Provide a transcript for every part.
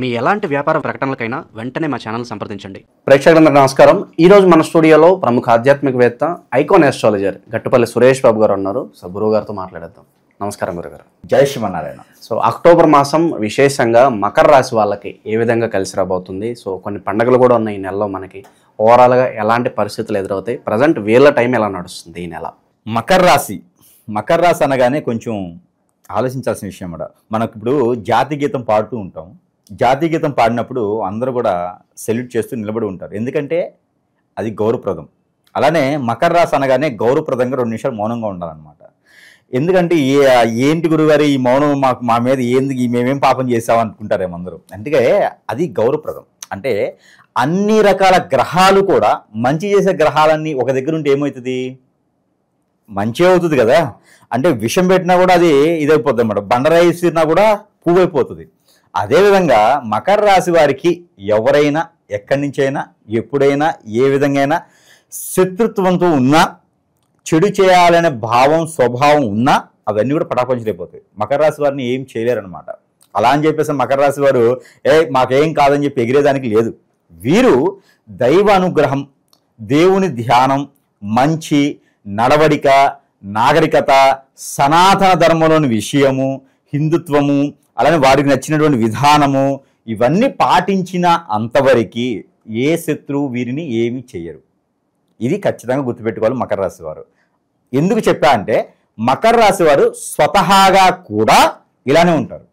మీ ఎలాంటి వ్యాపార ప్రకటనలకైనా వెంటనే మా ఛానల్ సంప్రదించండి. ప్రేక్షకులందరికీ నమస్కారం. ఈరోజు మన స్టూడియోలో ప్రముఖ ఆధ్యాత్మికవేత్త, ఐకాన్ ఆస్ట్రాలజర్ గట్టుపల్లి సురేష్ బాబు గారు ఉన్నారు. సో గురువు గారితో మాట్లాడేద్దాం. నమస్కారం గురుగారు. జై శ్రీమన్నారాయణ. సో అక్టోబర్ మాసం విశేషంగా మకర రాశి వాళ్ళకి ఏ విధంగా కలిసి రాబోతుంది? సో కొన్ని పండుగలు కూడా ఉన్నాయి ఈ నెలలో. మనకి ఓవరాల్గా ఎలాంటి పరిస్థితులు ఎదురవుతాయి? ప్రజెంట్ వీళ్ళ టైం ఎలా నడుస్తుంది ఈ నెల? మకర రాశి అనగానే కొంచెం ఆలోచించాల్సిన విషయం అన్నమాట. మనకు ఇప్పుడు జాతీయ గీతం పాడుతూ ఉంటాం. జాతీయ గీతం పాడినప్పుడు అందరూ కూడా సెల్యూట్ చేస్తూ నిలబడి ఉంటారు, ఎందుకంటే అది గౌరవప్రదం. అలానే మకర రాశి అనగానే గౌరవప్రదంగా 2 నిమిషాలు మౌనంగా ఉండాలన్నమాట. ఎందుకంటే ఏంటి గురుగారు ఈ మౌనం, మా మీద ఏంది, మేమేం పాపం చేసాం అనుకుంటారేమో అందరూ. అందుకే అది గౌరవప్రదం. అంటే అన్ని రకాల గ్రహాలు కూడా, మంచి చేసే గ్రహాలన్నీ ఒక దగ్గర ఉంటే ఏమవుతుంది? మంచి అవుతుంది కదా. అంటే విషం పెట్టినా కూడా అది ఇదైపోతుంది అన్నమాట. బండరాయి విసిరినా కూడా పువ్వు అయిపోతుంది. అదేవిధంగా మకర రాశి వారికి ఎవరైనా ఎక్కడి నుంచైనా ఎప్పుడైనా ఏ విధంగా అయినా శత్రుత్వంతో ఉన్నా, చెడు చేయాలనే భావం స్వభావం ఉన్నా అవన్నీ కూడా పటాపంచలైపోతాయి. మకర రాశి వారిని ఏం చేయలేరనమాట. అలా అని చెప్పేసి మకర రాశి వారు మాకేం కాదని చెప్పి ఎగిరేదానికి లేదు. వీరు దైవ అనుగ్రహం, దేవుని ధ్యానం, మంచి నడవడిక, నాగరికత, సనాతన ధర్మంలోని విషయము, హిందుత్వము, అలానే వారికి నచ్చినటువంటి విధానము, ఇవన్నీ పాటించిన అంతవరకు ఏ శత్రువు వీరిని ఏమీ చెయ్యరు. ఇది ఖచ్చితంగా గుర్తుపెట్టుకోవాలి మకర రాశి వారు. ఎందుకు చెప్పా అంటే మకర రాశి వారు స్వతహాగా కూడా ఇలానే ఉంటారు.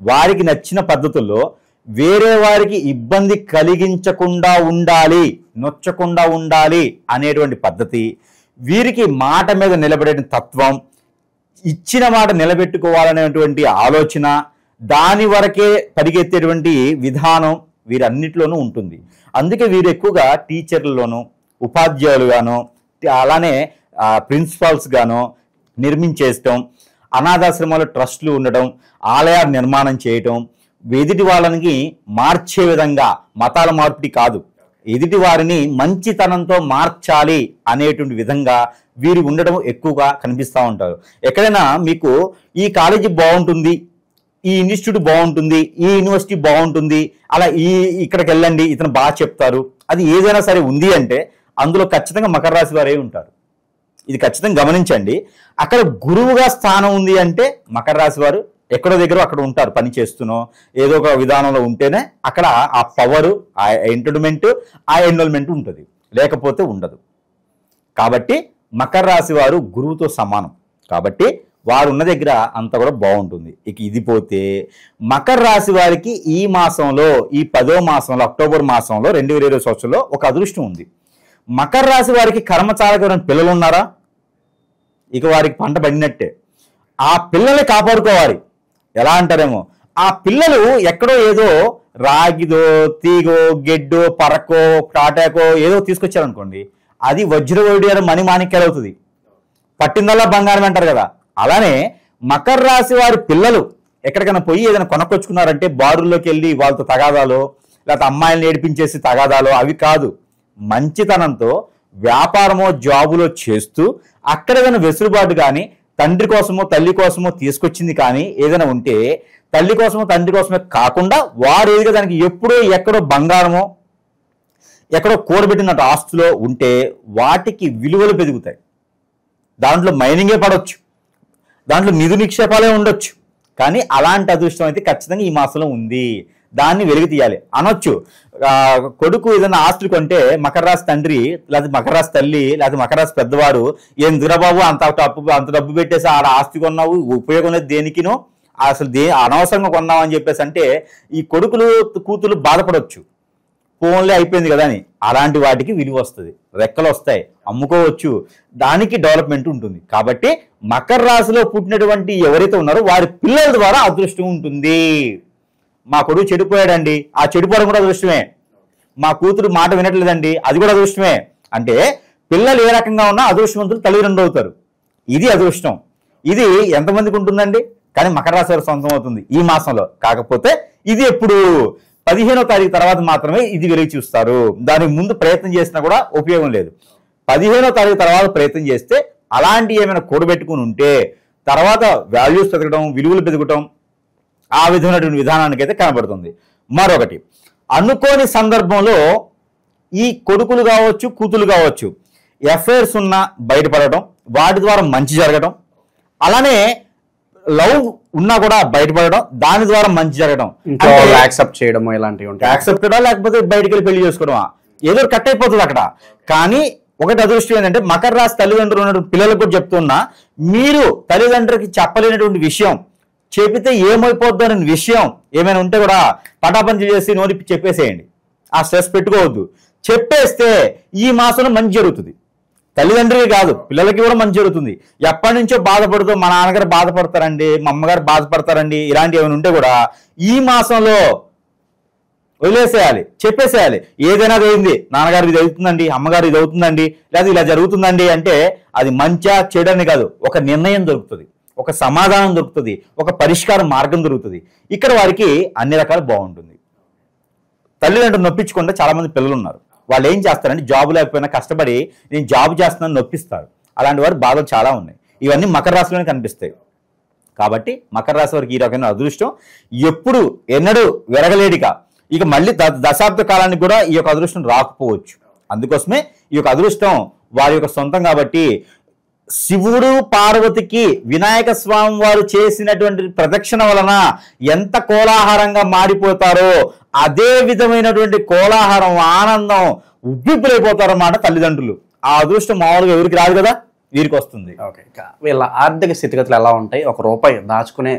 వారికి నచ్చిన పద్ధతుల్లో వేరే వారికి ఇబ్బంది కలిగించకుండా ఉండాలి, నొచ్చకుండా ఉండాలి అనేటువంటి పద్ధతి, వీరికి మాట మీద నిలబడే తత్వం, ఇచ్చిన మాట నిలబెట్టుకోవాలనేటువంటి ఆలోచన, దాని వరకే పరిగెత్తేటువంటి విధానం వీరన్నిటిలోనూ ఉంటుంది. అందుకే వీరు ఎక్కువగా టీచర్లలోనూ, ఉపాధ్యాయులుగానో, అలానే ప్రిన్సిపాల్స్ గానో నిర్మించేయటం, అనాథాశ్రమాలు ట్రస్టులు ఉండటం, ఆలయాలు నిర్మాణం చేయటం, ఎదుటి వాళ్ళని మార్చే విధంగా, మతాల మార్పిడి కాదు, ఎదుటి వారిని మంచితనంతో మార్చాలి అనేటువంటి విధంగా వీరు ఉండడం ఎక్కువగా కనిపిస్తూ ఉంటారు. ఎక్కడైనా మీకు ఈ కాలేజీ బాగుంటుంది, ఈ ఇన్స్టిట్యూట్ బాగుంటుంది, ఈ యూనివర్సిటీ బాగుంటుంది, అలా ఇక్కడికి వెళ్ళండి, ఇతను బాగా చెప్తారు, అది ఏదైనా సరే ఉంది అంటే అందులో ఖచ్చితంగా మకర రాశి వారే ఉంటారు. ఇది ఖచ్చితంగా గమనించండి. అక్కడ గురువుగా స్థానం ఉంది అంటే మకర రాశి వారు ఎక్కడో దగ్గర అక్కడ ఉంటారు, పని చేస్తునో ఏదో ఒక విధానంలో ఉంటేనే అక్కడ ఆ పవరు, ఆ ఎంటర్టైన్మెంట్, ఆ ఎన్రోల్మెంట్ ఉంటుంది, లేకపోతే ఉండదు. కాబట్టి మకర రాశి వారు గురువుతో సమానం. కాబట్టి వారు ఉన్న దగ్గర అంతా కూడా బాగుంటుంది. ఇక ఇది పోతే మకర రాశి వారికి ఈ మాసంలో, ఈ 10వ మాసంలో, అక్టోబర్ మాసంలో 2020 సంవత్సరంలో ఒక అదృష్టం ఉంది. మకర రాశి వారికి కర్మచారకమైన పిల్లలు ఉన్నారా? ఇక వారికి పంట పడినట్టే. ఆ పిల్లల్ని కాపాడుకోవాలి. ఎలా అంటారేమో, ఆ పిల్లలు ఎక్కడో ఏదో రాగిదో, తీగో, గెడ్డో, పరకో, టాటాకో ఏదో తీసుకొచ్చారనుకోండి, అది వజ్రవైడూర్య మణిమాణిక్యాలు అవుతుంది. పట్టిందల్లా బంగారం అంటారు కదా. అలానే మకర రాశి వారి పిల్లలు ఎక్కడికైనా పోయి ఏదైనా కొనుక్కొచ్చుకున్నారంటే బారుల్లోకి వెళ్ళి వాళ్ళతో తగాదాలో, లేకపోతే అమ్మాయిలను ఏడిపించేసి తగాదాలో అవి కాదు. మంచితనంతో వ్యాపారమో జాబులో చేస్తూ అక్కడ ఏదైనా వెసులుబాటు కానీ, తండ్రి కోసమో తల్లి కోసమో తీసుకొచ్చింది కానీ ఏదైనా ఉంటే, తల్లి కోసమో తండ్రి కోసమే కాకుండా వారు ఏదిగా దానికి ఎప్పుడో ఎక్కడో బంగారమో ఎక్కడో కూడబెట్టినట్టు ఆస్తులో ఉంటే వాటికి విలువలు పెరుగుతాయి. దాంట్లో మైనింగే పడవచ్చు, దాంట్లో నిధు నిక్షేపాలే ఉండొచ్చు. కానీ అలాంటి అదృష్టం అయితే ఖచ్చితంగా ఈ మాసంలో ఉంది. దాన్ని వెలికి తీయాలి అనొచ్చు. కొడుకు ఏదైనా ఆస్తులు కొంటే మకర రాశి తండ్రి, లేకపోతే మకర రాశి తల్లి, లేకపోతే మకర రాశి పెద్దవాడు, ఏం దురబాబు అంత డబ్బు పెట్టేసి ఆడ ఆస్తి కొన్నావు, ఉపయోగం లేదు దేనికినో, అసలు అనవసరంగా కొన్నావు అని చెప్పేసి అంటే ఈ కొడుకులు కూతురు బాధపడవచ్చు. ఫోన్లే అయిపోయింది కదా అని. అలాంటి వాటికి విలువ వస్తుంది, రెక్కలు వస్తాయి, అమ్ముకోవచ్చు, దానికి డెవలప్మెంట్ ఉంటుంది. కాబట్టి మకర రాశిలో పుట్టినటువంటి ఎవరైతే ఉన్నారో వారి పిల్లల ద్వారా అదృష్టం ఉంటుంది. మా కొడుకు చెడిపోయాడండి, ఆ చెడిపోవడం కూడా అదృష్టమే. మా కూతురు మాట వినట్లేదండి, అది కూడా అదృష్టమే. అంటే పిల్లలు ఏ రకంగా ఉన్నా అదృష్టవంతులు తల్లిదండ్రులు అవుతారు. ఇది అదృష్టం. ఇది ఎంతమందికి ఉంటుందండి? కానీ మకర రాశి వారు సొంతం అవుతుంది ఈ మాసంలో. కాకపోతే ఇది ఎప్పుడు 15వ తారీఖు తర్వాత మాత్రమే ఇది వెలిగి చూస్తారు. దానికి ముందు ప్రయత్నం చేసినా కూడా ఉపయోగం లేదు. 15వ తారీఖు తర్వాత ప్రయత్నం చేస్తే అలాంటి ఏమైనా కూడబెట్టుకుని ఉంటే తర్వాత వాల్యూస్ పెరగడం, విలువలు పెరగడం, ఆ విధమైనటువంటి విధానానికి అయితే కనబడుతుంది. మరొకటి, అనుకోని సందర్భంలో ఈ కొడుకులు కావచ్చు, కూతులు కావచ్చు, ఎఫ్ఐఆర్స్ ఉన్నా బయటపడటం, వాటి ద్వారా మంచి జరగడం, అలానే లవ్ ఉన్నా కూడా బయటపడడం, దాని ద్వారా మంచి జరగడం, యాక్సెప్ట్ చేయడము ఇలాంటివి ఉంటాయి. యాక్సెప్టెడా లేకపోతే బయటికి వెళ్ళి పెళ్లి చేసుకోవడమా, ఏదో కట్ అయిపోతుంది అక్కడ. కానీ ఒకటి అదృష్టం ఏంటంటే మకర రాశి తల్లిదండ్రులు ఉన్నటువంటి పిల్లలకు కూడా చెప్తున్నా, మీరు తల్లిదండ్రులకి చెప్పలేనటువంటి విషయం, చెబితే ఏమైపోద్దు అనే విషయం ఏమైనా ఉంటే కూడా పటాపంచి చేసి నోటి చెప్పేసేయండి. ఆ స్ట్రెస్ పెట్టుకోవద్దు. చెప్పేస్తే ఈ మాసంలో మంచి జరుగుతుంది. తల్లిదండ్రులకి కాదు, పిల్లలకి కూడా మంచి జరుగుతుంది. ఎప్పటి నుంచో బాధపడుతూ మా నాన్నగారు బాధపడతారండి, మా అమ్మగారు బాధపడతారండి, ఇలాంటివి ఏమైనా ఉంటే కూడా ఈ మాసంలో వదిలేసేయాలి, చెప్పేసేయాలి. ఏదైనా అయింది, నాన్నగారు ఇది అవుతుందండి, అమ్మగారు ఇది అవుతుందండి, లేదా ఇలా జరుగుతుందండి అంటే అది మంచా చెడని కాదు, ఒక నిర్ణయం దొరుకుతుంది, ఒక సమాధానం దొరుకుతుంది, ఒక పరిష్కార మార్గం దొరుకుతుంది. ఇక్కడ వారికి అన్ని రకాలు బాగుంటుంది. తల్లిదండ్రులు నొప్పించకుండా చాలా మంది పిల్లలు ఉన్నారు. వాళ్ళు ఏం చేస్తారంటే జాబ్ లేకపోయినా కష్టపడి నేను జాబ్ చేస్తున్నాను నొప్పిస్తారు. అలాంటి వారు బాధలు చాలా ఉన్నాయి. ఇవన్నీ మకర రాశిలోనే కనిపిస్తాయి. కాబట్టి మకర రాశి వారికి ఈ రకమైన అదృష్టం ఎప్పుడు ఎన్నడూ వెరగలేడిగా, ఇక మళ్ళీ దశాబ్ద కాలానికి కూడా ఈ యొక్క అదృష్టం రాకపోవచ్చు. అందుకోసమే ఈ యొక్క అదృష్టం వారి యొక్క సొంతం. కాబట్టి శివుడు పార్వతికి వినాయక స్వామి వారు చేసినటువంటి ప్రదక్షిణ వలన ఎంత కోలాహలంగా మారిపోతారో అదే విధమైనటువంటి కోలాహలం, ఆనందం, ఉబ్బిబ్బులైపోతారన్నమాట తల్లిదండ్రులు. ఆ అదృష్టం మామూలుగా ఎవరికి రాదు కదా, వీరికి వస్తుంది. ఓకే, వీళ్ళ ఆర్థిక స్థితిగతులు ఎలా ఉంటాయి? ఒక రూపాయి దాచుకునే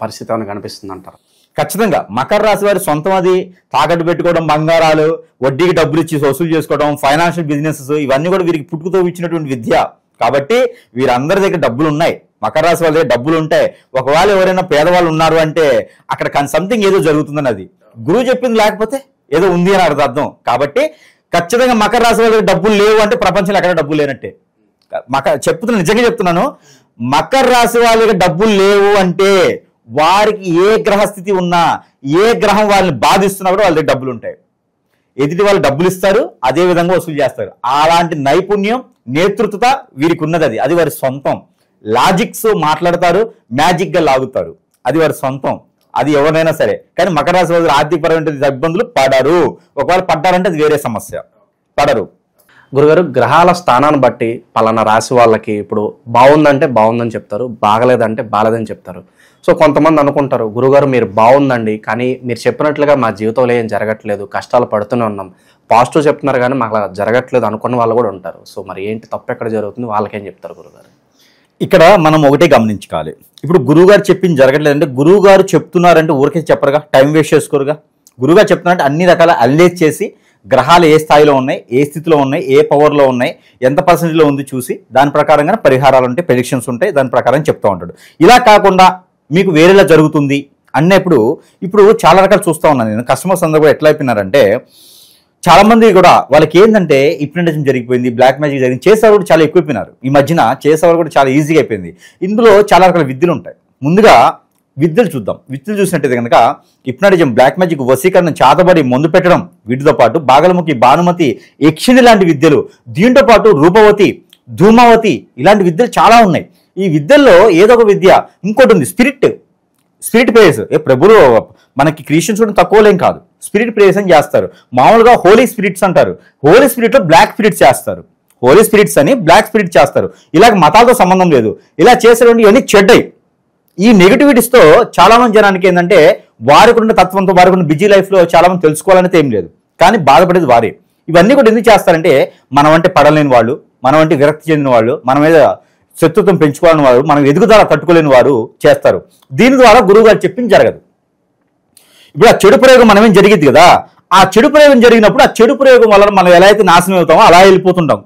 పరిస్థితి ఏమైనా కనిపిస్తుంది అంటారు? ఖచ్చితంగా మకర రాశి వారి సొంతం అది. తాకట్టు పెట్టుకోవడం, బంగారాలు, వడ్డీకి డబ్బులు ఇచ్చి వసూలు చేసుకోవడం, ఫైనాన్షియల్ బిజినెసెస్, ఇవన్నీ కూడా వీరికి పుట్టుకతో ఇచ్చినటువంటి విద్య. కాబట్టి వీరందరి దగ్గర డబ్బులు ఉన్నాయి. మకర రాశి వాళ్ళ దగ్గర డబ్బులు ఉంటాయి. ఒకవేళ ఎవరైనా పేదవాళ్ళు ఉన్నారు అంటే అక్కడ సంథింగ్ ఏదో జరుగుతుందని, అది గురువు చెప్పింది లేకపోతే ఏదో ఉంది అని అర్థం. కాబట్టి ఖచ్చితంగా మకర రాశి వాళ్ళ దగ్గర డబ్బులు లేవు అంటే ప్రపంచంలో ఎక్కడ డబ్బులు లేనట్టే. నిజంగా చెప్తున్నాను, మకర రాశి వాళ్ళ దగ్గర డబ్బులు లేవు అంటే వారికి ఏ గ్రహస్థితి ఉన్నా, ఏ గ్రహం వాళ్ళని బాధిస్తున్నా కూడా వాళ్ళ దగ్గర డబ్బులు ఉంటాయి. ఎదుటి వాళ్ళు డబ్బులు ఇస్తారు, అదే విధంగా వసూలు చేస్తారు. అలాంటి నైపుణ్యం, నేతృత్వత వీరికి ఉన్నది. అది వారి సొంతం. లాజిక్స్ మాట్లాడతారు, మ్యాజిక్ గా లాగుతారు, అది వారి సొంతం. అది ఎవరినైనా సరే. కానీ మకర రాశి వారు ఆర్థికపరమైన ఇబ్బందులు పడరు. ఒకవేళ పడ్డారంటే అది వేరే సమస్య, పడరు. గురుగారు, గ్రహాల స్థానాన్ని బట్టి పలానా రాశి వాళ్ళకి ఇప్పుడు బాగుందంటే బాగుందని చెప్తారు, బాగలేదంటే బాగలేదని చెప్తారు. సో కొంతమంది అనుకుంటారు, గురుగారు మీరు బాగుందండి, కానీ మీరు చెప్పినట్లుగా మా జీవితంలో ఏం జరగట్లేదు, కష్టాలు పడుతూనే ఉన్నాం, పాజిటివ్ చెప్తున్నారు కానీ మాకు అలా జరగట్లేదు అనుకున్న వాళ్ళు కూడా ఉంటారు. సో మరి ఏంటి తప్పు ఎక్కడ జరుగుతుంది, వాళ్ళకేం చెప్తారు గురుగారు? ఇక్కడ మనం ఒకటే గమనించుకోవాలి. ఇప్పుడు గురువుగారు చెప్పింది జరగట్లేదంటే గురువుగారు చెప్తున్నారంటే ఊరికే చెప్పరుగా, టైం వేస్ట్ చేసుకోరుగా. గురువుగారు చెప్తున్నారంటే అన్ని రకాల అనలైజ్ చేసి గ్రహాలు ఏ స్థాయిలో ఉన్నాయి, ఏ స్థితిలో ఉన్నాయి, ఏ పవర్లో ఉన్నాయి, ఎంత పర్సెంటేజ్లో ఉంది చూసి దాని ప్రకారంగా పరిహారాలు ఉంటాయి, ప్రెడిక్షన్స్ ఉంటాయి, దాని ప్రకారం చెప్తూ ఉంటాడు. ఇలా కాకుండా మీకు వేరేలా జరుగుతుంది అన్నప్పుడు ఇప్పుడు చాలా రకాలు చూస్తూ ఉన్నాను నేను. కస్టమర్స్ అందరూ కూడా ఎట్లా అయిపోయినారంటే, చాలా మంది కూడా వాళ్ళకి ఏంటంటే హిప్నటిజం జరిగిపోయింది, బ్లాక్ మ్యాజిక్ జరిగింది, చేసేవారు కూడా చాలా ఎక్కువైపోయినారు. ఈ మధ్యన చేసేవారు కూడా చాలా ఈజీగా అయిపోయింది. ఇందులో చాలా రకాల విద్యలు ఉంటాయి. ముందుగా విద్యలు చూద్దాం. విద్యలు చూసినట్టయితే కనుక హిప్నటిజం, బ్లాక్ మ్యాజిక్, వశీకరణ, చాతబడి, మందు పెట్టడం, వీటితో పాటు బాగలముఖి, భానుమతి, యక్షిణి లాంటి విద్యలు, దీంతో పాటు రూపవతి, ధూమావతి, ఇలాంటి విద్యలు చాలా ఉన్నాయి. ఈ విద్యల్లో ఏదో ఒక విద్య. ఇంకోటి ఉంది స్పిరిట్ ప్రేయర్స్. ప్రభులు మనకి క్రిస్టియన్స్ కూడా తక్కువలేం కాదు, స్పిరిట్ ప్రేయర్స్ అని చేస్తారు. మామూలుగా హోలీ స్పిరిట్స్ అంటారు. హోలీ స్పిరిట్ లో బ్లాక్ స్పిరిట్స్ చేస్తారు. హోలీ స్పిరిట్స్ అని బ్లాక్ స్పిరిట్ చేస్తారు. ఇలాగ మతాలతో సంబంధం లేదు. ఇలా చేసేటువంటి ఇవన్నీ చెడ్డయి. ఈ నెగిటివిటీస్తో చాలా మంది జనానికి ఏంటంటే వారికి ఉన్న తత్వంతో, వారికి ఉన్న బిజీ లైఫ్ లో చాలా మంది తెలుసుకోవాలనేది ఏం లేదు, కానీ బాధపడేది వారే. ఇవన్నీ కూడా ఎందుకు చేస్తారంటే మనం అంటే పడలేని వాళ్ళు, మనం అంటే విరక్తి చెందిన వాళ్ళు, మన మీద శత్రుత్వం పెంచుకోవాలని వారు, మనం ఎదుగుదల తట్టుకోలేని వారు చేస్తారు. దీని ద్వారా గురువు గారు చెప్పింది జరగదు. ఇప్పుడు ఆ చెడు ప్రయోగం మనమేం జరిగింది కదా, ఆ చెడు ప్రయోగం జరిగినప్పుడు ఆ చెడు ప్రయోగం వల్ల మనం ఎలా అయితే నాశనం అవుతామో అలా వెళ్ళిపోతుంటాం,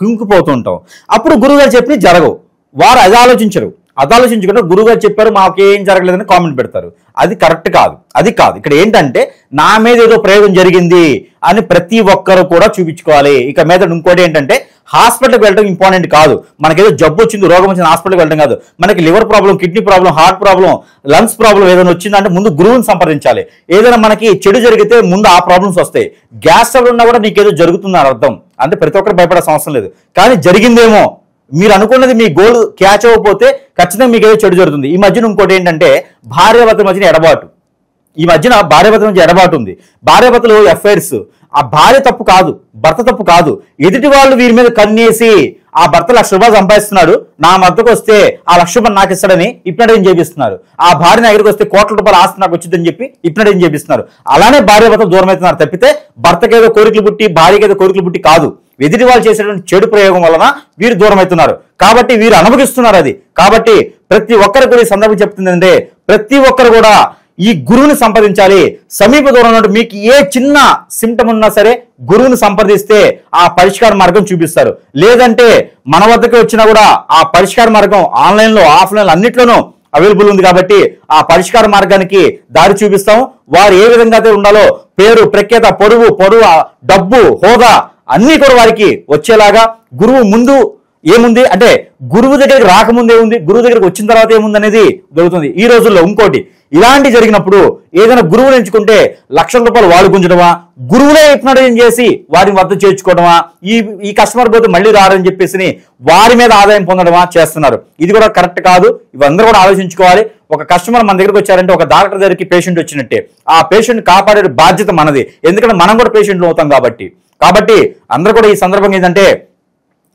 కుంగిపోతుంటాం. అప్పుడు గురువు గారు చెప్పినవి జరగవు. వారు అది ఆలోచించకుండా గురువు గారు చెప్పారు మాకేం జరగలేదని కామెంట్ పెడతారు. అది కరెక్ట్ కాదు. అది కాదు. ఇక్కడ ఏంటంటే నా మీద ఏదో ప్రయోగం జరిగింది అని ప్రతి ఒక్కరు కూడా చూపించుకోవాలి. ఇక మీద ఇంకోటి ఏంటంటే హాస్పిటల్కి వెళ్ళడం ఇంపార్టెంట్ కాదు. మనకేదో జబ్బు వచ్చింది, రోగం వచ్చింది, హాస్పిటల్కి వెళ్ళడం కాదు. మనకి liver problem, kidney problem, heart problem, lungs problem ఏదైనా వచ్చిందంటే ముందు గురువుని సంప్రదించాలి. ఏదైనా మనకి చెడు జరిగితే ముందు ఆ ప్రాబ్లమ్స్ వస్తాయి. గ్యాస్ ట్రబుల్ ఉన్నా కూడా నీకేదో జరుగుతుందని అర్థం. అంటే ప్రతి ఒక్కరు భయపడాల్సిన అవసరం లేదు. కానీ జరిగిందేమో, మీరు అనుకున్నది మీ గోల్ క్యాచ్ అవ్వకపోతే ఖచ్చితంగా మీకు ఏదో చెడు జరుగుతుంది. ఈ మధ్యన ఇంకోటి ఏంటంటే భార్యాభర్తల మధ్యన ఎడబాటు. ఈ మధ్యన భార్యాభర్తల నుంచి ఎడబాటు ఉంది. భార్యాభర్తలు ఎఫ్ఐఆర్స్, ఆ భార్య తప్పు కాదు, భర్త తప్పు కాదు, ఎదుటి వాళ్ళు వీరి మీద కన్నేసి ఆ భర్త ₹1,00,000 సంపాదిస్తున్నాడు, నా మద్దతుకు వస్తే ఆ ₹1,00,000 నాకు ఇస్తాడని ఇప్పినడేం చేపిస్తున్నారు. ఆ భార్య నా దగ్గరికి వస్తే ₹1,00,000 ఆస్తి నాకు వచ్చిందని చెప్పి ఇప్పినడేం చేపిస్తున్నారు. అలానే భార్య భర్త దూరం అవుతున్నారు తప్పితే భర్తకేదో కోరికలు పుట్టి భార్యకేదో కోరికలు పుట్టి కాదు. ఎదుటి వాళ్ళు చేసేటువంటి చెడు ప్రయోగం వలన వీరు దూరం అవుతున్నారు. కాబట్టి వీరు అనుభవిస్తున్నారు అది. కాబట్టి ప్రతి ఒక్కరు కూడా ఈ సందర్భం చెప్తుంది అంటే ప్రతి ఒక్కరు కూడా ఈ గురువుని సంప్రదించాలి. సమీప దూరంలో మీకు ఏ చిన్న సిమ్టమ్ ఉన్నా సరే గురువుని సంప్రదిస్తే ఆ పరిష్కార మార్గం చూపిస్తారు. లేదంటే మన వద్దకు వచ్చినా కూడా ఆ పరిష్కార మార్గం ఆన్లైన్లో ఆఫ్లైన్లో అన్నిట్లోనూ అవైలబుల్ ఉంది. కాబట్టి ఆ పరిష్కార మార్గానికి దారి చూపిస్తాము. వారు ఏ విధంగా అయితే ఉండాలో పేరు, ప్రఖ్యాత, పొరుగు, డబ్బు, హోదా అన్నీ కూడా వారికి వచ్చేలాగా గురువు ముందు ఏముంది అంటే గురువు దగ్గరికి రాకముందు ఏముంది, గురువు దగ్గరికి వచ్చిన తర్వాత ఏముంది అనేది దొరుకుతుంది. ఈ రోజుల్లో ఇంకోటి ఇలాంటి జరిగినప్పుడు ఏదైనా గురువుని ఎంచుకుంటే ₹1,00,000 వాడు గుంజడమా, గురువులే ఇప్పినడం చేసి వారిని వద్ద చేర్చుకోవడమా, ఈ కస్టమర్ పోతే మళ్ళీ రారని చెప్పేసి వారి మీద ఆదాయం పొందడమా చేస్తున్నారు. ఇది కూడా కరెక్ట్ కాదు. ఇవందరూ కూడా ఆలోచించుకోవాలి. ఒక కస్టమర్ మన దగ్గరికి వచ్చారంటే ఒక డాక్టర్ దగ్గరికి పేషెంట్ వచ్చినట్టే. ఆ పేషెంట్ కాపాడే బాధ్యత మనది. ఎందుకంటే మనం కూడా పేషెంట్లు అవుతాం కాబట్టి అందరూ కూడా ఈ సందర్భంగా ఏంటంటే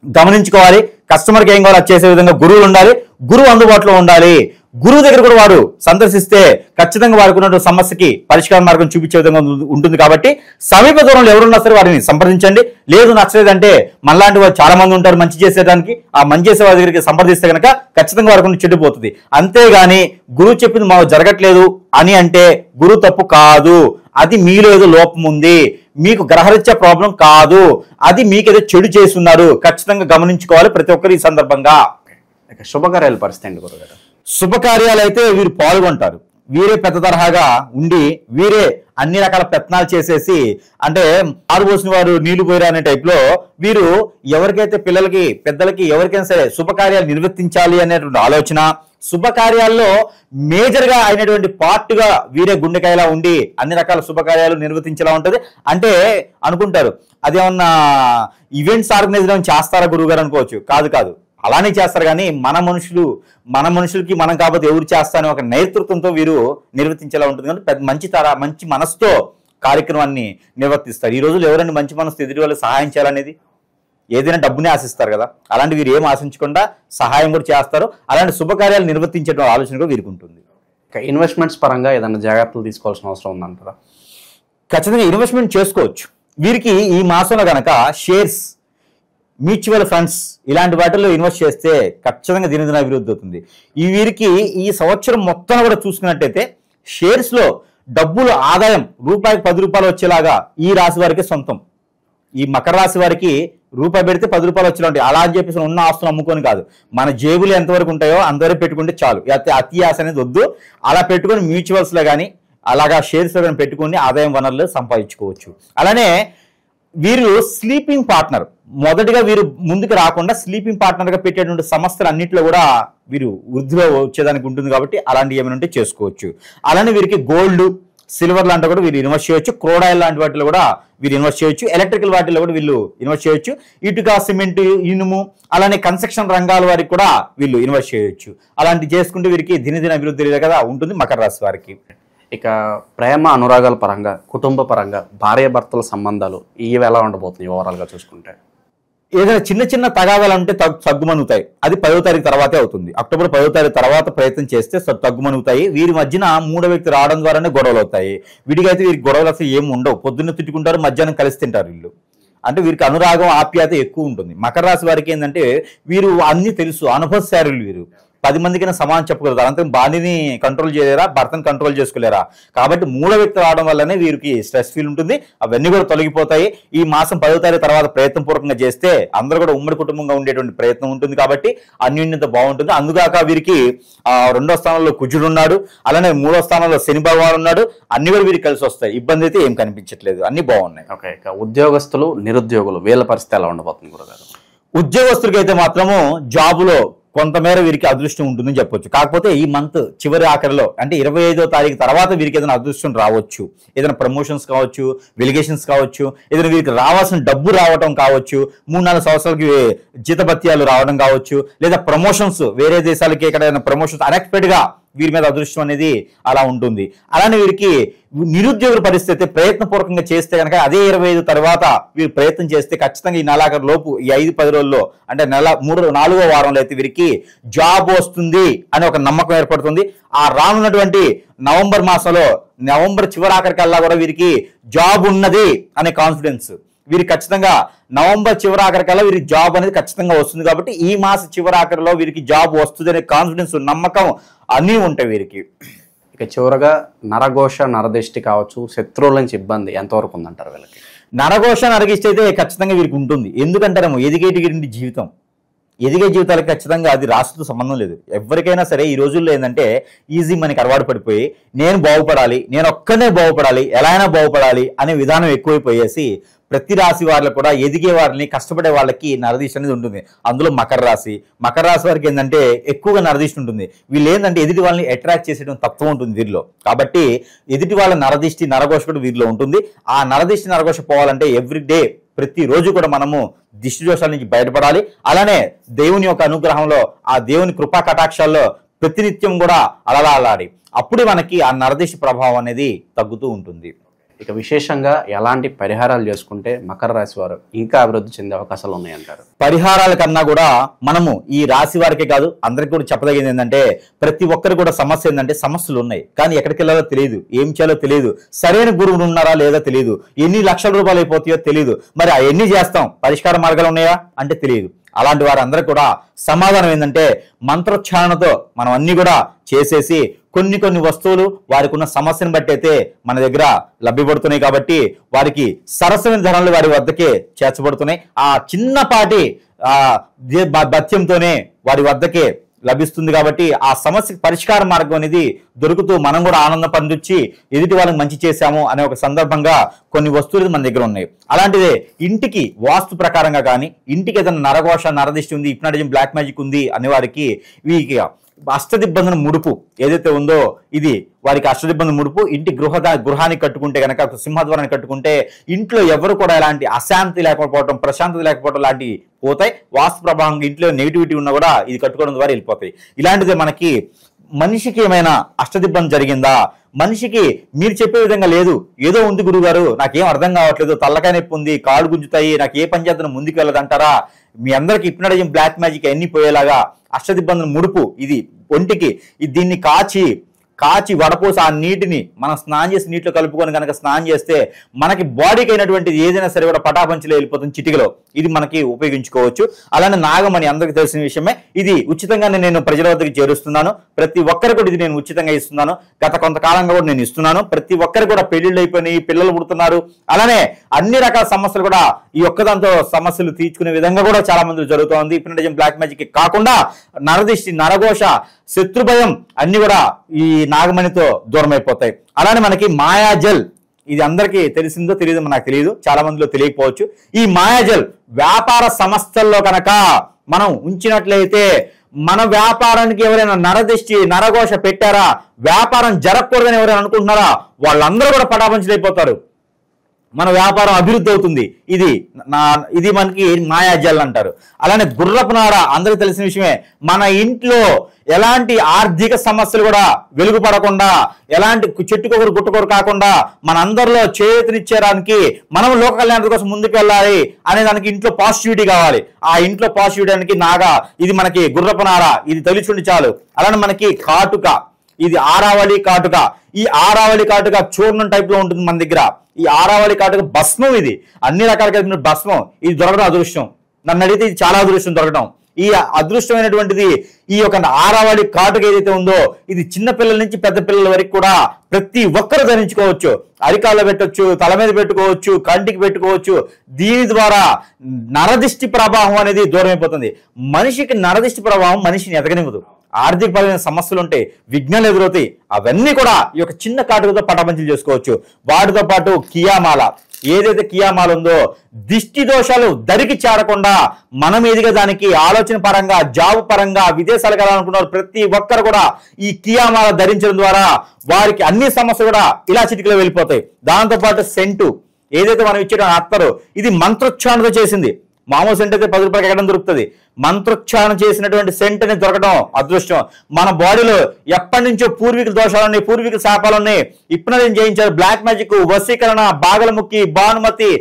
గమనించుకోవాలి. కస్టమర్కి ఏం కావాలో చేసే విధంగా గురువులు ఉండాలి, గురువు అందుబాటులో ఉండాలి. గురువు దగ్గర కూడా వారు సందర్శిస్తే ఖచ్చితంగా వారికి ఉన్న సమస్యకి పరిష్కార మార్గం చూపించే విధంగా ఉంటుంది. కాబట్టి సమీప దూరంలో ఎవరున్నా సరే వారిని సంప్రదించండి. లేదు నచ్చలేదంటే మనలాంటి వారు చాలా మంది ఉంటారు మంచి చేసేదానికి. ఆ మంచి చేసే వారి దగ్గరికి సంప్రదిస్తే కనుక ఖచ్చితంగా వారికి చెడిపోతుంది. అంతేగాని గురువు చెప్పింది మాకు జరగట్లేదు అని అంటే గురువు తప్పు కాదు. అది మీలో ఏదో లోపం ఉంది, మీకు గ్రహరీత్యా ప్రాబ్లం కాదు, అది మీకేదో చెడు చేస్తున్నారు. ఖచ్చితంగా గమనించుకోవాలి ప్రతి ఒక్కరు ఈ సందర్భంగా. శుభకార్యాల పరిస్థితి అండి గురుగారు. శుభకార్యాలు అయితే వీరు పాల్గొంటారు. వీరే పెద్ద తరహాగా ఉండి వీరే అన్ని రకాల ప్రయత్నాలు చేసేసి అంటే ఆరుబోసిన వారు నీళ్లు పోయిరా అనే టైప్ లో వీరు ఎవరికైతే పిల్లలకి పెద్దలకి ఎవరికైనా సరే శుభకార్యాలు నిర్వర్తించాలి అనేటువంటి ఆలోచన, శుభకార్యాల్లో మేజర్ గా అయినటువంటి పార్ట్ గా వీరే గుండెకాయలా ఉండి అన్ని రకాల శుభకార్యాలు నిర్వర్తించేలా ఉంటది. అంటే అనుకుంటారు అదేమన్నా ఈవెంట్స్ ఆర్గనైజ్ చేస్తారా గురువు గారు అనుకోవచ్చు. కాదు, అలానే చేస్తారు. కానీ మన మనుషులకి మనం కాబట్టి ఎవరు చేస్తారని ఒక నేతృత్వంతో వీరు నిర్వర్తించేలా ఉంటుంది. కానీ మంచి మనసుతో కార్యక్రమాన్ని నిర్వర్తిస్తారు. ఈ రోజుల్లో ఎవరైనా మంచి మనసుతో ఎదుటి వాళ్ళు సహాయం చేయాలనేది ఏదైనా డబ్బునే ఆశిస్తారు కదా. అలాంటి వీరు ఏం ఆశించకుండా సహాయం కూడా చేస్తారు. అలాంటి శుభకార్యాలు నిర్వర్తించే ఆలోచన కూడా వీరికి ఉంటుంది. ఇన్వెస్ట్మెంట్స్ పరంగా ఏదైనా జాగ్రత్తలు తీసుకోవాల్సిన అవసరం ఉందంటారా? ఖచ్చితంగా ఇన్వెస్ట్మెంట్ చేసుకోవచ్చు. వీరికి ఈ మాసంలో కనుక షేర్స్, మ్యూచువల్ ఫండ్స్ ఇలాంటి వాటిల్లో ఇన్వెస్ట్ చేస్తే ఖచ్చితంగా దినదిన అభివృద్ధి అవుతుంది. ఈ వీరికి ఈ సంవత్సరం మొత్తం కూడా చూసుకున్నట్టయితే షేర్స్ లో డబ్బులు ఆదాయం రూపాయికి ₹10 వచ్చేలాగా ఈ రాశి వారికి సొంతం. ఈ మకర రాశి వారికి రూపాయి పెడితే ₹10 వచ్చేలా ఉంటాయి. అలా అని చెప్పేసి ఉన్న ఆస్తులు అమ్ముకొని కాదు, మన జేబులు ఎంతవరకు ఉంటాయో అంతవరకు పెట్టుకుంటే చాలు. అతి ఆశ అనేది వద్దు. అలా పెట్టుకుని మ్యూచువల్స్ లో కానీ అలాగా షేర్స్ లో కానీ పెట్టుకుని ఆదాయం వనరులు సంపాదించుకోవచ్చు. అలానే వీరు స్లీపింగ్ పార్ట్నర్ మొదటిగా వీరు ముందుకు రాకుండా స్లీపింగ్ పార్ట్నర్ గా పెట్టేటువంటి సంస్థలు అన్నింటిలో కూడా వీరు వృద్ధిలో వచ్చేదానికి ఉంటుంది. కాబట్టి అలాంటి ఏమైనా ఉంటే చేసుకోవచ్చు. అలానే వీరికి గోల్డ్, సిల్వర్ లాంటి కూడా వీరు ఇన్వెస్ట్ చేయొచ్చు. క్రోడాయిల్ లాంటి వాటిలో కూడా వీరు ఇన్వెస్ట్ చేయొచ్చు. ఎలక్ట్రికల్ వాటిలో కూడా వీళ్ళు ఇన్వెస్ట్ చేయొచ్చు. ఇటుక, సిమెంట్, ఇనుము అలానే కన్స్ట్రక్షన్ రంగాల వారికి కూడా వీళ్ళు ఇన్వెస్ట్ చేయొచ్చు. అలాంటి చేసుకుంటే వీరికి దినదిన అభివృద్ధి కదా ఉంటుంది మకర రాశి వారికి. ఇక ప్రేమ అనురాగాల పరంగా, కుటుంబ పరంగా భార్యాభర్తల సంబంధాలు ఇవి ఎలా ఉండబోతున్నాయి ఓవరాల్ గా చూసుకుంటే? ఏదైనా చిన్న తగాదాలు అంటే తగ్గుమనుగుతాయి. అది 10వ తారీఖు తర్వాతే అవుతుంది. అక్టోబర్ 10వ తారీఖు తర్వాత ప్రయత్నం చేస్తే తగ్గుమనుగుతాయి. వీరి మధ్యన 3వ వ్యక్తి రావడం ద్వారానే గొడవలు అవుతాయి. విడిగైతే వీరికి గొడవలు అసలు ఏమి ఉండవు. పొద్దున్న తిట్టుకుంటారు, మధ్యాహ్నం కలిసి తింటారు వీళ్ళు. అంటే వీరికి అనురాగం, ఆప్యాయత ఎక్కువ ఉంటుంది. మకర రాశి వారికి ఏంటంటే వీరు అన్ని తెలుసు, అనుభవశారులు. వీరు 10 మందికైనా సమానం చెప్పగలుగుతారు. అంతే భార్యని కంట్రోల్ చేయలేరా, భర్తను కంట్రోల్ చేసుకోలేరా. కాబట్టి 3వ వ్యక్తి రావడం వల్లనే వీరికి స్ట్రెస్ ఫీల్ ఉంటుంది. అవన్నీ కూడా తొలగిపోతాయి. ఈ మాసం 10వ తారీఖు తర్వాత ప్రయత్నపూర్వకంగా చేస్తే అందరూ కూడా ఉమ్మడి కుటుంబంగా ఉండేటువంటి ప్రయత్నం ఉంటుంది. కాబట్టి అన్యోన్యత బాగుంటుంది. అందుగాక వీరికి 2వ స్థానంలో కుజుడు ఉన్నాడు. అలానే 3వ స్థానంలో శని భగవాన్ ఉన్నాడు. అన్ని కూడా వీరికి కలిసి వస్తాయి. ఇబ్బంది అయితే ఏం కనిపించట్లేదు, అన్ని బాగున్నాయి. ఓకే, ఇక ఉద్యోగస్తులు, నిరుద్యోగులు వీళ్ళ పరిస్థితి ఎలా ఉండబోతుంది గురుగారు? ఉద్యోగస్తులకి అయితే మాత్రము జాబులో కొంతమేర వీరికి అదృష్టం ఉంటుందని చెప్పొచ్చు. కాకపోతే ఈ మంత్ చివరి ఆఖరిలో అంటే 25వ తారీఖు తర్వాత వీరికి ఏదైనా అదృష్టం రావచ్చు. ఏదైనా ప్రమోషన్స్ కావచ్చు, వెలిగేషన్స్ కావచ్చు, ఏదైనా వీరికి రావాల్సిన డబ్బు రావడం కావచ్చు, 3-4 సంవత్సరాలకి జీతభత్యాలు రావడం కావచ్చు, లేదా ప్రమోషన్స్ వేరే దేశాలకి ఎక్కడైనా ప్రమోషన్స్ అన్ఎక్స్పెక్టెడ్ గా వీరి మీద అదృష్టం అనేది అలా ఉంటుంది. అలానే వీరికి నిరుద్యోగుల పరిస్థితి ప్రయత్నపూర్వకంగా చేస్తే కనుక అదే 25 తర్వాత వీరు ప్రయత్నం చేస్తే ఖచ్చితంగా ఈ నెలాఖరు లోపు ఈ 5-10 రోజుల్లో అంటే నెల 4వ వారంలో అయితే వీరికి జాబ్ వస్తుంది అనే ఒక నమ్మకం ఏర్పడుతుంది. ఆ రానున్నటువంటి నవంబర్ మాసంలో నవంబర్ చివరాఖరికల్లా కూడా వీరికి జాబ్ ఉన్నది అనే కాన్ఫిడెన్స్ వీరికి ఖచ్చితంగా నవంబర్ చివరాఖరికల్లా వీరికి జాబ్ అనేది ఖచ్చితంగా వస్తుంది. కాబట్టి ఈ మాస చివరాఖరిలో వీరికి జాబ్ వస్తుంది అనే కాన్ఫిడెన్స్ నమ్మకం అన్నీ ఉంటాయి వీరికి. ఇక చివరగా నరఘోష నరదిష్టి కావచ్చు, శత్రువుల నుంచి ఇబ్బంది ఎంతవరకు ఉందంటారు వీళ్ళకి? నరఘోష నరగిష్టి అయితే ఖచ్చితంగా వీరికి ఉంటుంది. ఎందుకంటారేమో ఎదిగేటి జీవితం, ఎదిగే జీవితాలకు ఖచ్చితంగా అది రాసుతో సంబంధం లేదు. ఎవరికైనా సరే ఈ రోజుల్లో ఏంటంటే ఈజీ మనకి అలవాటు పడిపోయి నేను బాగుపడాలి, నేను ఒక్కనే బాగుపడాలి, ఎలా అయినా బాగుపడాలి అనే విధానం ఎక్కువైపోయేసి ప్రతి రాశి వాళ్ళకు కూడా ఎదిగే వారిని కష్టపడే వాళ్ళకి నరదిష్టి అనేది ఉంటుంది. అందులో మకర రాశి వారికి ఏంటంటే ఎక్కువగా నరదిష్టి ఉంటుంది. వీళ్ళు ఏంటంటే ఎదుటి వాళ్ళని అట్రాక్ట్ చేసేయడం తత్వం ఉంటుంది వీరిలో. కాబట్టి ఎదుటి వాళ్ళ నరదిష్టి నరఘోష కూడా వీరిలో ఉంటుంది. ఆ నరదిష్టి నరఘోష పోవాలంటే ఎవ్రీడే ప్రతిరోజు కూడా మనము దిష్టి దోషాల నుంచి బయటపడాలి. అలానే దేవుని యొక్క అనుగ్రహంలో ఆ దేవుని కృపా కటాక్షాల్లో ప్రతినిత్యం కూడా అలలాడాలి. అప్పుడు మనకి ఆ నరదిష్టి ప్రభావం అనేది తగ్గుతూ ఉంటుంది. ఇక విశేషంగా ఎలాంటి పరిహారాలు చేసుకుంటే మకర రాశి వారు ఇంకా అభివృద్ధి చెందే అవకాశాలు ఉన్నాయంటారు? పరిహారాల కన్నా కూడా మనము ఈ రాశి వారికే కాదు అందరికి కూడా చెప్పదగింది ఏంటంటే ప్రతి ఒక్కరు కూడా సమస్య ఏంటంటే సమస్యలు ఉన్నాయి, కానీ ఎక్కడికి వెళ్ళాలో తెలియదు, ఏం చేయాలో తెలియదు, సరైన గురువులు ఉన్నారా లేదా తెలియదు, ఎన్ని లక్షల రూపాయలు అయిపోతాయో తెలియదు, మరి ఎన్ని చేస్తాం, పరిష్కార మార్గాలు ఉన్నాయా అంటే తెలియదు. అలాంటి వారందరూ కూడా సమాధానం ఏంటంటే మంత్రోచ్చారణతో మనం అన్ని కూడా చేసేసి కొన్ని వస్తువులు వారికి ఉన్న సమస్యను బట్టి అయితే మన దగ్గర లభ్యపడుతున్నాయి. కాబట్టి వారికి సరసమైన ధరలు వారి వద్దకే చేర్చబడుతున్నాయి. ఆ చిన్నపాటి భత్యంతోనే వారి వద్దకే లభిస్తుంది. కాబట్టి ఆ సమస్యకి పరిష్కార మార్గం అనేది దొరుకుతూ మనం కూడా ఆనందం పొందొచ్చి ఎదుటి వాళ్ళకి మంచి చేశాము అనే ఒక సందర్భంగా కొన్ని వస్తువులు మన దగ్గర ఉన్నాయి. అలాంటిదే ఇంటికి వాస్తు ప్రకారంగా కానీ ఇంటికి ఏదైనా నరఘోష నరదిష్టి ఉంది, హిప్నాటిజం, బ్లాక్ మ్యాజిక్ ఉంది అనే వారికి వీరికి అష్టదిబ్బంధన ముడుపు ఏదైతే ఉందో ఇది వారికి అష్టదిబ్బంధన ముడుపు ఇంటి గృహానికి కట్టుకుంటే కనుక సింహద్వారాన్ని కట్టుకుంటే ఇంట్లో ఎవరు కూడా ఎలాంటి అశాంతి లేకపోవడం, ప్రశాంతత లేకపోవడం లాంటివి పోతాయి. వాస్తు ప్రభావం ఇంట్లో నెగిటివిటీ ఉన్నా కూడా ఇది కట్టుకోవడం ద్వారా వెళ్ళిపోతాయి. ఇలాంటిదే మనకి మనిషికి ఏమైనా అష్టదిబ్బంది జరిగిందా, మనిషికి మీరు చెప్పే విధంగా లేదు, ఏదో ఉంది గురుగారు నాకేం అర్థం కావట్లేదు, తల్లకాయ నొప్పి ఉంది, కాళ్ళు గుంజుతాయి, నాకు ఏ పని చేద్దాం ముందుకు వెళ్ళదంటారా, మీ అందరికి హిప్నాటిజం బ్లాక్ మ్యాజిక్ అన్ని పోయేలాగా అష్టదిబ్బంధన ముడుపు ఇది ఒంటికి దీన్ని కాచి వడపోసి ఆ నీటిని మనం స్నానం చేసి నీటిలో కలుపుకొని కనుక స్నానం చేస్తే మనకి బాడీకి అయినటువంటిది ఏదైనా సరే కూడా పటాపంచిలో వెళ్ళిపోతుంది చిటికలో. ఇది మనకి ఉపయోగించుకోవచ్చు. అలానే నాగమణి అందరికీ తెలిసిన విషయమే, ఇది ఉచితంగానే నేను ప్రజల వద్దకు చేరుస్తున్నాను. ప్రతి ఒక్కరు కూడా ఇది నేను ఉచితంగా ఇస్తున్నాను. గత కొంతకాలంగా కూడా నేను ఇస్తున్నాను. ప్రతి ఒక్కరు కూడా పెళ్లిళ్ళు అయిపోయినాయి, పిల్లలు పుడుతున్నారు. అలానే అన్ని రకాల సమస్యలు కూడా ఈ ఒక్కదాంతో సమస్యలు తీర్చుకునే విధంగా కూడా చాలా మంది జరుగుతోంది. హిప్నాటిజం బ్లాక్ మ్యాజిక్ కాకుండా నరదిష్టి నరఘోష శత్రుభయం అన్ని కూడా ఈ నాగమణితో దూరం అయిపోతాయి. అలానే మనకి మాయాజల్, ఇది అందరికీ తెలిసిందో తెలియదో నాకు తెలియదు, చాలా మందిలో తెలియకపోవచ్చు. ఈ మాయాజల్ వ్యాపార సంస్థల్లో కనుక మనం ఉంచినట్లయితే మన వ్యాపారానికి ఎవరైనా నరదిష్టి నరఘోష పెట్టారా, వ్యాపారం జరగకూడదని ఎవరైనా అనుకుంటున్నారా, వాళ్ళందరూ కూడా పటాపంచలైపోతారు. మన వ్యాపారం అభివృద్ధి అవుతుంది. ఇది మనకి మాయాజల్ అంటారు. అలానే గుర్రపు నార అందరికీ తెలిసిన విషయమే. మన ఇంట్లో ఎలాంటి ఆర్థిక సమస్యలు కూడా వెలుగుపడకుండా, ఎలాంటి చెట్టుకొకరు గుట్టుకొకరు కాకుండా మన అందరిలో చేతినిచ్చేయడానికి మనం లోక కళ్యాణం కోసం ముందుకు వెళ్ళాలి అనే దానికి ఇంట్లో పాజిటివిటీ కావాలి. ఆ ఇంట్లో పాజిటివిటీ ఇది మనకి గుర్రపు నార, ఇది తెలిసిండి చాలు. అలానే మనకి కాటుక, ఇది ఆరావళి కాటుక. ఈ ఆరావళి కాటుక చూర్ణం టైప్ లో ఉంటుంది మన దగ్గర. ఈ ఆరావళి కాటుక భస్మం, ఇది అన్ని రకాలుగా భస్మం. ఇది దొరకడం అదృష్టం. నన్ను అడిగితే ఇది చాలా అదృష్టం దొరకడం. ఈ అదృష్టమైనటువంటిది ఈ యొక్క ఆరావళి కాటుక ఏదైతే ఉందో ఇది చిన్న పిల్లల నుంచి పెద్ద పిల్లల వరకు కూడా ప్రతి ఒక్కరు ధరించుకోవచ్చు. అరికాల్లో పెట్టవచ్చు, తల మీద పెట్టుకోవచ్చు, కంటికి పెట్టుకోవచ్చు. దీని ద్వారా నరదిష్టి ప్రభావం అనేది దూరం అయిపోతుంది. మనిషికి నరదిష్టి ప్రభావం మనిషిని ఎదగనివ్వదు. ఆర్థికపరమైన సమస్యలు ఉంటాయి, విఘ్నాలు ఎదురవుతాయి. అవన్నీ కూడా ఈ యొక్క చిన్న కాటుకతో పటాపంచలు చేసుకోవచ్చు. వాటితో పాటు కియామాల, ఏదైతే కియామాల ఉందో దిష్టి దోషాలు దరికి చేరకుండా మనం ఎదిగే దానికి ఆలోచన పరంగా, జాబ్ పరంగా, విదేశాలకు వెళ్ళాలనుకున్నారు ప్రతి ఒక్కరు కూడా ఈ కియామాల ధరించడం ద్వారా వారికి అన్ని సమస్యలు కూడా ఇలా చిటికలో వెళ్ళిపోతాయి. దాంతోపాటు సెంటు ఏదైతే మనం ఇచ్చే అత్తరు, ఇది మంత్రోచ్చారణతో చేసింది. మామూలు సెంట్ అయితే 10 రూపాయలకి ఎక్కడ దొరుకుతుంది. మంత్రోచ్చారణ చేసినటువంటి సెంట్ అనేది దొరకడం అదృష్టం. మన బాడీలో ఎప్పటి నుంచో పూర్వీకుల దోషాలు ఉన్నాయి, పూర్వీకుల శాపాలు ఉన్నాయి. ఇప్నోటైజేషన్ చేయించారు, బ్లాక్ మ్యాజిక్, వశీకరణ, బాగలముఖి, భానుమతి,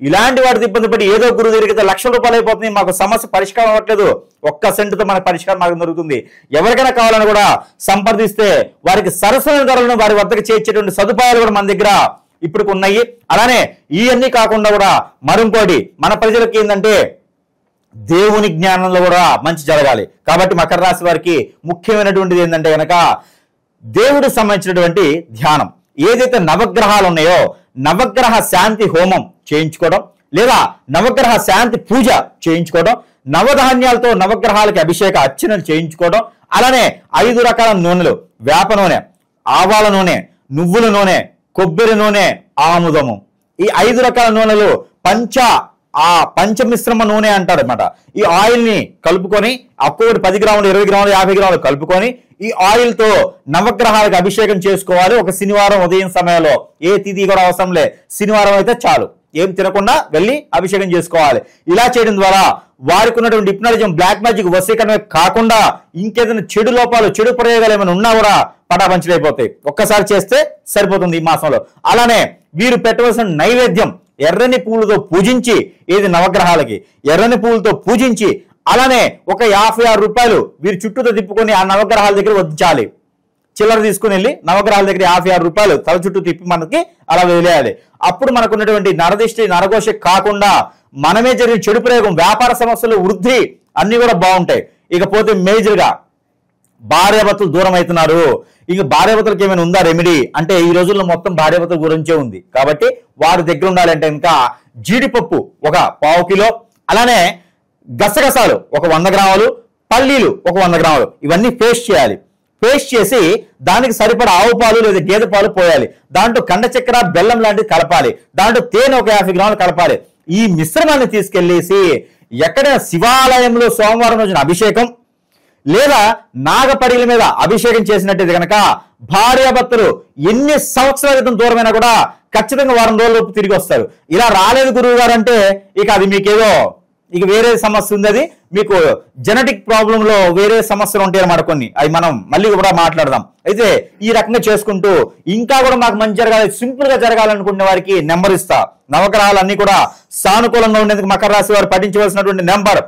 ఇలాంటి వాటికి ఇబ్బంది పడి ఏదో గురువు దగ్గరికి లక్షల రూపాయలు అయిపోతుంది, మాకు సమస్య పరిష్కారం అవ్వట్లేదు. ఒక్క సెంటుతో మనకు పరిష్కారం మార్గం దొరుకుతుంది. ఎవరికైనా కావాలని కూడా సంప్రదిస్తే వారికి సరసమైన ధరలను వారి వద్దకు చేర్చేటువంటి సదుపాయాలు కూడా మన దగ్గర ఇప్పుడు ఉన్నాయి. అలానే ఇవన్నీ కాకుండా కూడా మరొకటి మన ప్రజలకి ఏంటంటే దేవుని జ్ఞానంలో కూడా మంచి జరగాలి. కాబట్టి మకర రాశి వారికి ముఖ్యమైనటువంటిది ఏంటంటే కనుక దేవుడికి సంబంధించినటువంటి ధ్యానం. ఏదైతే నవగ్రహాలు ఉన్నాయో నవగ్రహ శాంతి హోమం చేయించుకోవడం, లేదా నవగ్రహ శాంతి పూజ చేయించుకోవడం, నవధాన్యాలతో నవగ్రహాలకి అభిషేక అర్చనలు చేయించుకోవడం, అలానే 5 రకాల నూనెలు, వేప నూనె, ఆవాల నూనె, నువ్వుల నూనె, కొబ్బరి నూనె, ఆముదము, ఈ 5 రకాల నూనెలు పంచమిశ్రమ నూనె అంటారు అనమాట. ఈ ఆయిల్ ని కలుపుకొని ఒక్కొక్కటి 10 గ్రాములు, 20 గ్రాములు, 50 గ్రాములు కలుపుకొని ఈ ఆయిల్ తో నవగ్రహాలకు అభిషేకం చేసుకోవాలి. ఒక శనివారం ఉదయం సమయంలో, ఏ తిథి కూడా అవసరం లే, శనివారం అయితే చాలు, ఏం తినకుండా వెళ్ళి అభిషేకం చేసుకోవాలి. ఇలా చేయడం ద్వారా వారికి ఉన్నటువంటి హిప్నోటిజం, బ్లాక్ మ్యాజిక్, వశీకరణమే కాకుండా ఇంకేదైనా చెడు లోపాలు, చెడు ప్రయోగాలు ఏమైనా ఉన్నా కూడా పటాపంచలైపోతాయి. ఒక్కసారి చేస్తే సరిపోతుంది ఈ మాసంలో. అలానే వీరు పెట్టవలసిన నైవేద్యం ఎర్రని పూలతో పూజించి, ఏది నవగ్రహాలకి ఎర్రని పూలతో పూజించి, అలానే ఒక 56 రూపాయలు వీరి చుట్టూతో తిప్పుకొని ఆ నవగ్రహాల దగ్గర వదించాలి. చిల్లర తీసుకుని వెళ్ళి నవగ్రహాల దగ్గర 56 రూపాయలు తల చుట్టూ తిప్పి మనకి అలా వదిలేయాలి. అప్పుడు మనకు ఉన్నటువంటి నరదిష్టి, నరఘోష కాకుండా మనమే జరిగిన చెడు ప్రయోగం, వ్యాపార సమస్యలు, వృద్ధి అన్ని కూడా బాగుంటాయి. ఇకపోతే మేజర్గా భార్యాభర్తలు దూరం అవుతున్నారు. ఇక భార్యాభర్తలకు ఏమైనా ఉందా రెమెడీ అంటే, ఈ రోజుల్లో మొత్తం భార్యాభర్తల గురించే ఉంది. కాబట్టి వారి దగ్గర ఉండాలంటే ఇంకా జీడిపప్పు ఒక 1/2 కిలో, అలానే గసగసాలు ఒక 100 గ్రాములు, పల్లీలు ఒక 100 గ్రాములు, ఇవన్నీ పేస్ట్ చేయాలి. పేస్ట్ చేసి దానికి సరిపడా ఆవు పాలు లేదా గేదె పాలు పోయాలి. దాంట్లో కండ చక్కెర, బెల్లం లాంటివి కలపాలి. దాంట్లో తేనె ఒక 50 గ్రాములు కలపాలి. ఈ మిశ్రమాన్ని తీసుకెళ్లేసి ఎక్కడైనా శివాలయంలో సోమవారం రోజున అభిషేకం లేదా నాగపడిల మీద అభిషేకం చేసినట్టయితే కనుక భార్యాభర్తలు ఎన్ని సంవత్సరాల క్రితం దూరమైనా కూడా ఖచ్చితంగా వారం రోజులలోపు తిరిగి వస్తారు. ఇలా రాలేదు గురువు గారు అంటే ఇక అది మీకేదో ఇక వేరే సమస్య ఉంది, అది మీకు జెనెటిక్ ప్రాబ్లం లో వేరే సమస్యలు ఉంటాయి అన్నమాట కొన్ని, అవి మనం మళ్ళీ కూడా మాట్లాడదాం. అయితే ఈ రకంగా చేసుకుంటూ ఇంకా కూడా మాకు మంచి జరగాలి, సింపుల్ గా జరగాలనుకునే వారికి నెంబర్ ఇస్తా. నవగ్రహాలన్నీ కూడా సానుకూలంగా ఉండేందుకు మకర రాశి వారు పఠించవలసినటువంటి నెంబర్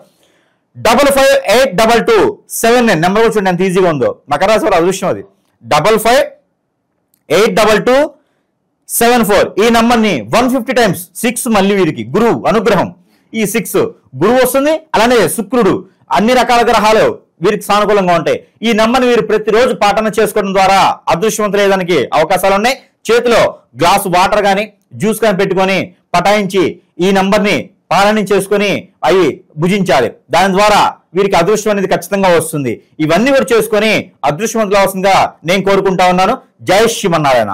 558227 నెంబర్ కూడా చూడండి ఎంత ఈజీగా ఉందో. మకర రాశి వారు అదృష్టం అది. 558224 ఈ నంబర్ని 150 టైమ్స్ 6 మళ్ళీ వీరికి గురువు అనుగ్రహం, ఈ 6 గురువు వస్తుంది. అలానే శుక్రుడు, అన్ని రకాల గ్రహాలు వీరికి సానుకూలంగా ఉంటాయి. ఈ నంబర్ని వీరు ప్రతిరోజు పాఠన చేసుకోవడం ద్వారా అదృష్టవంతులయ్యేదానికి అవకాశాలు ఉన్నాయి. చేతిలో గ్లాసు వాటర్ కానీ జ్యూస్ కానీ పెట్టుకొని పటాయించి ఈ నంబర్ని పాలన చేసుకొని అవి భుజించాలి. దాని ద్వారా వీరికి అదృష్టం అనేది ఖచ్చితంగా వస్తుంది. ఇవన్నీ కూడా చేసుకొని అదృష్టవంతులు అవసరంగా నేను కోరుకుంటా ఉన్నాను. జై శ్రీమన్నారాయణ.